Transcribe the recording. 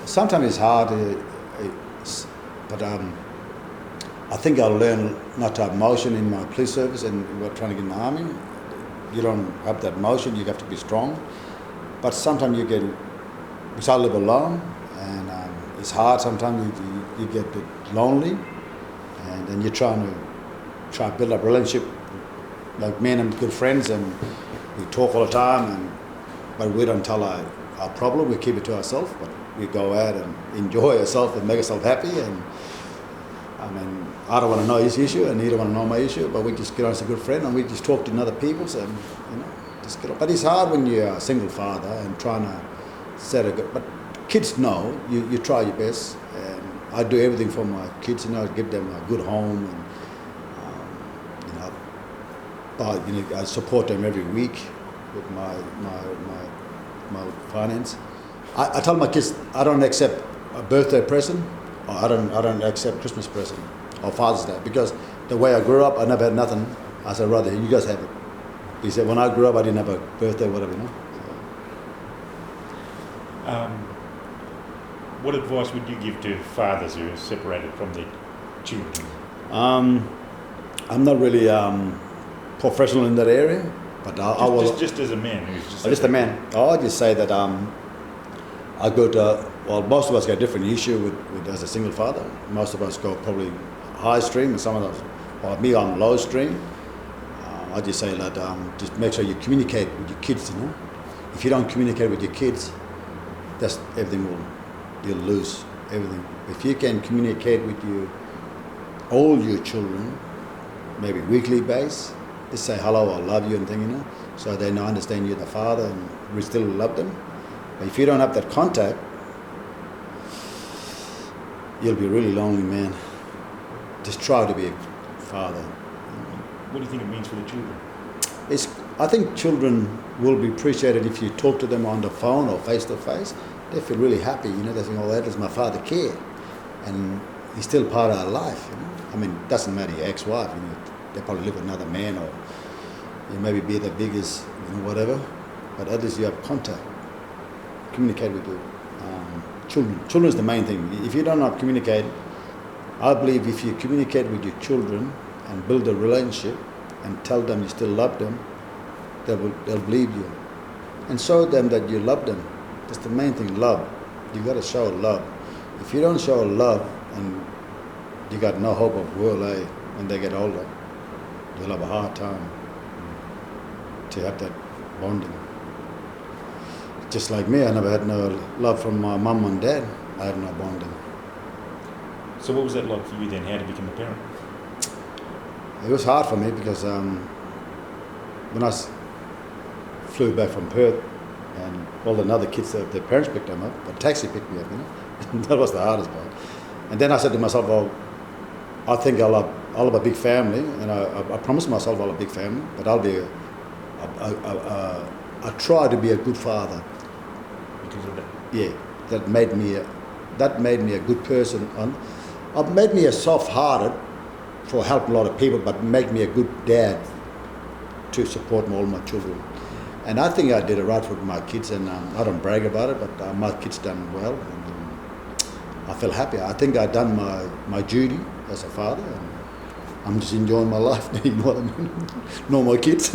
Sometimes it's hard, but I think I'll learn not to have motion in my police service and we're trying to get in the army. You don't have that motion, you have to be strong. But sometimes you get, because I live alone, and it's hard sometimes, you get a bit lonely, and then you're trying to build up a relationship. Like me and I'm good friends and we talk all the time, but we don't tell our problem, we keep it to ourselves, but we go out and enjoy ourselves and make ourselves happy. And I mean, I don't want to know his issue and he don't want to know my issue, but we just get on as a good friend and we just talk to other people's and, just get on. But it's hard when you're a single father and trying to set a good, but kids know, you try your best, and I do everything for my kids, I give them a good home, and I support them every week with my finance. I tell my kids I don't accept a birthday present, or I don't accept Christmas present or Father's Day, because the way I grew up, I never had nothing. I said, rather you guys have it. He said, when I grew up, I didn't have a birthday, whatever, What advice would you give to fathers who are separated from their children? I'm not really professional in that area, but I will. Just as a man who's Just a man. I'll just say that I go to. Well, most of us got a different issue with as a single father. Most of us go probably high stream, and some of us, well, me, I'm low stream. I just say that just make sure you communicate with your kids. If you don't communicate with your kids, that's everything you'll lose everything. If you can communicate with all your children, maybe weekly base, just say hello, I love you and thing, so they understand you're the father and we still love them. But if you don't have that contact, you'll be a really lonely man. Just try to be a father. What do you think it means for the children? I think children will be appreciated if you talk to them on the phone or face to face. They feel really happy, they think, oh, that does my father care, and he's still part of our life. I mean, it doesn't matter your ex-wife. They probably live with another man, or you maybe be the biggest, whatever. But at least you have contact, communicate with your children. Children is the main thing. If you don't know how to communicate, I believe if you communicate with your children and build a relationship and tell them you still love them, they'll believe you. And show them that you love them. That's the main thing, love. You got to show love. If you don't show love, and you got no hope of world, when they get older, you'll have a hard time to have that bonding. Just like me, I never had no love from my mum and dad. I had no bonding. So what was that like for you then? How to become a parent? It was hard for me because when I flew back from Perth, and all the other kids, their parents picked them up, a taxi picked me up, That was the hardest part. And then I said to myself, well, I think I'll have a big family, and I promised myself I'll have a big family, but I try to be a good father. Because of that? Yeah, that made me a good person. It made me a soft-hearted for helping a lot of people, but make me a good dad to support all my children. And I think I did it right for my kids, and I don't brag about it, but my kids done well, and I feel happy. I think I've done my duty as a father, and I'm just enjoying my life now, you know what I mean? No more kids.